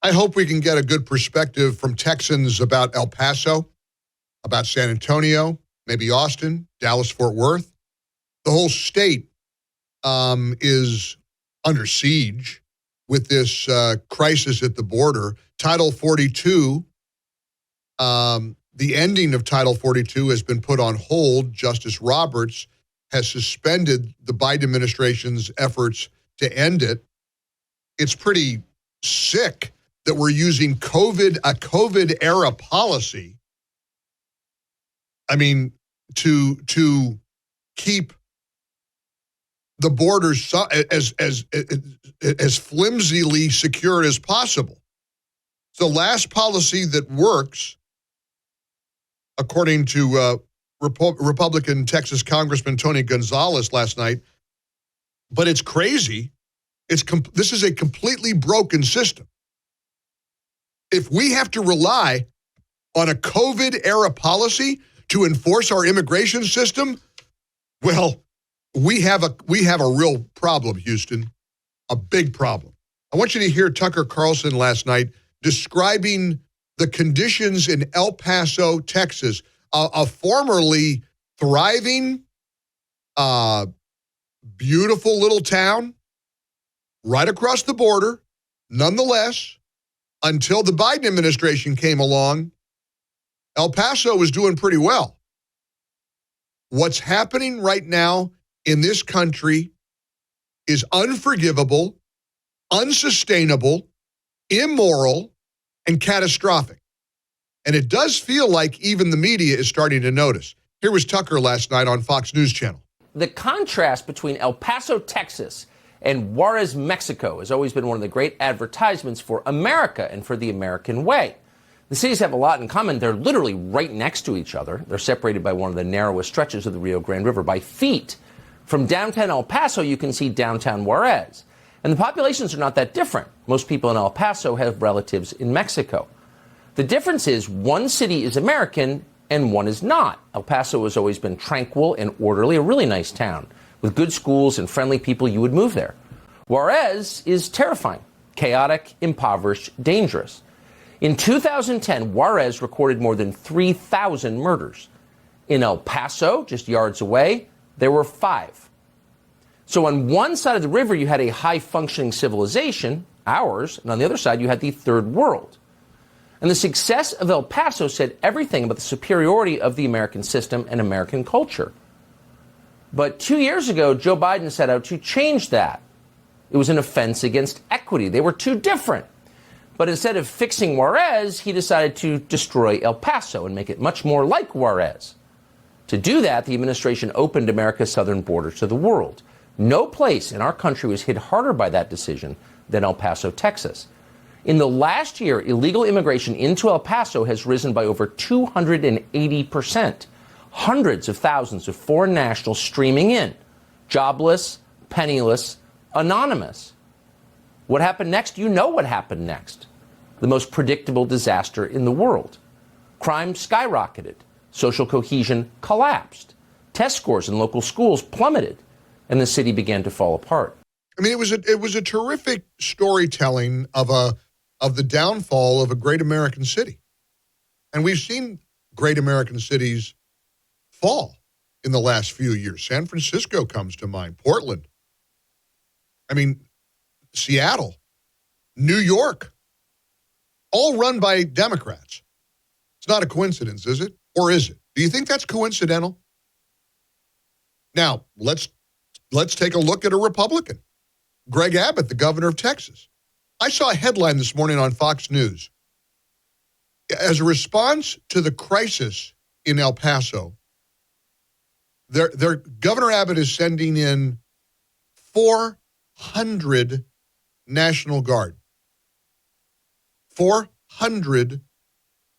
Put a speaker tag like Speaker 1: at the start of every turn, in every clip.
Speaker 1: I hope we can get a good perspective from Texans about El Paso, about San Antonio, maybe Austin, Dallas, Fort Worth. The whole state is under siege with this crisis at the border. Title 42, the ending of Title 42 has been put on hold. Justice Roberts has suspended the Biden administration's efforts to end it. It's pretty sick that we're using a COVID-era policy, I mean, to keep the borders as flimsily secure as possible. The last policy that works, according to Republican Texas Congressman Tony Gonzalez last night, but it's crazy. This is a completely broken system. If we have to rely on a COVID-era policy to enforce our immigration system, well, we have a real problem, Houston, a big problem. I want you to hear Tucker Carlson last night describing the conditions in El Paso, Texas, a formerly thriving, beautiful little town right across the border. Nonetheless, until the Biden administration came along, El Paso was doing pretty well. What's happening right now in this country is unforgivable, unsustainable, immoral, and catastrophic. And it does feel like even the media is starting to notice. Here was Tucker last night on Fox News Channel.
Speaker 2: The contrast between El Paso, Texas, and Juarez, Mexico has always been one of the great advertisements for America and for the American way. The cities have a lot in common. They're literally right next to each other. They're separated by one of the narrowest stretches of the Rio Grande River by feet. From downtown El Paso, you can see downtown Juarez. And the populations are not that different. Most people in El Paso have relatives in Mexico. The difference is one city is American and one is not. El Paso has always been tranquil and orderly, a really nice town. With good schools and friendly people, you would move there. Juarez is terrifying, chaotic, impoverished, dangerous. In 2010, Juarez recorded more than 3,000 murders. In El Paso, just yards away, there were 5. So on one side of the river, you had a high-functioning civilization, ours, and on the other side, you had the third world. And the success of El Paso said everything about the superiority of the American system and American culture. But 2 years ago, Joe Biden set out to change that. It was an offense against equity. They were too different. But instead of fixing Juarez, he decided to destroy El Paso and make it much more like Juarez. To do that, the administration opened America's southern border to the world. No place in our country was hit harder by that decision than El Paso, Texas. In the last year, illegal immigration into El Paso has risen by over 280%. Hundreds of thousands of foreign nationals streaming in, jobless, penniless, anonymous. What happened next? You know what happened next. The most predictable disaster in the world. Crime skyrocketed. Social cohesion collapsed. Test scores in local schools plummeted. And the city began to fall apart.
Speaker 1: I mean, it was a terrific storytelling of the downfall of a great American city. And we've seen great American cities fall in the last few years. San Francisco comes to mind. Portland. I mean, Seattle. New York. All run by Democrats. It's not a coincidence, is it? Or is it? Do you think that's coincidental? Now, let's take a look at a Republican. Greg Abbott, the governor of Texas. I saw a headline this morning on Fox News. As a response to the crisis in El Paso, their Governor Abbott is sending in 400 National Guard. 400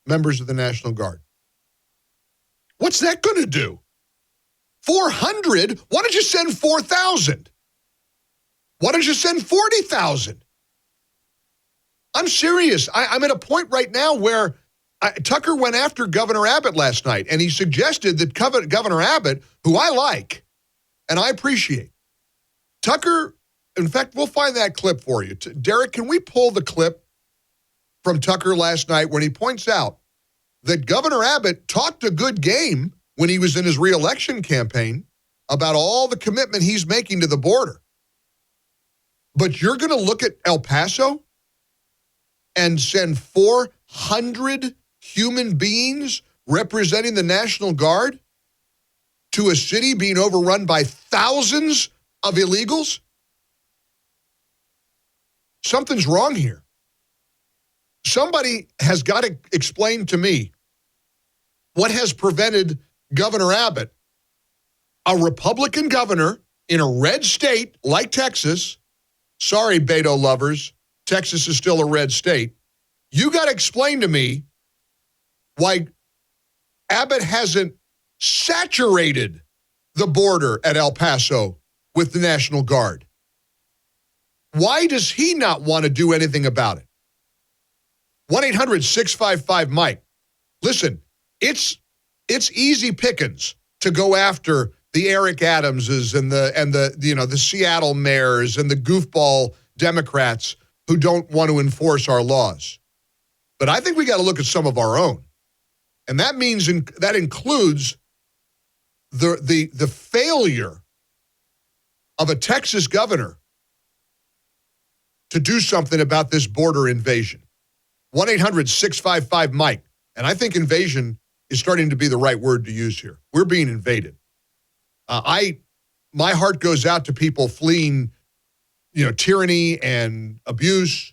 Speaker 1: members of the National Guard. What's that going to do? 400? Why don't you send 4,000? Why don't you send 40,000? I'm serious. I'm at a point right now where Tucker went after Governor Abbott last night, and he suggested that Governor Abbott, who I like and I appreciate, Tucker, in fact, we'll find that clip for you. Derek, can we pull the clip from Tucker last night when he points out that Governor Abbott talked a good game when he was in his reelection campaign about all the commitment he's making to the border. But you're going to look at El Paso and send 400 human beings representing the National Guard to a city being overrun by thousands of illegals? Something's wrong here. Somebody has got to explain to me what has prevented Governor Abbott, a Republican governor in a red state like Texas. Sorry, Beto lovers, Texas is still a red state. You got to explain to me why Abbott hasn't saturated the border at El Paso with the National Guard. Why does he not want to do anything about it? 1-800-655-MIKE. Listen, it's easy pickings to go after the Eric Adamses and the Seattle mayors and the goofball Democrats who don't want to enforce our laws. But I think we got to look at some of our own. And that means that includes the failure of a Texas governor to do something about this border invasion. 1-800-655-MIKE. And I think invasion is starting to be the right word to use here. We're being invaded. My heart goes out to people fleeing, tyranny and abuse,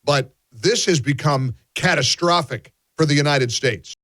Speaker 1: but this has become catastrophic for the United States.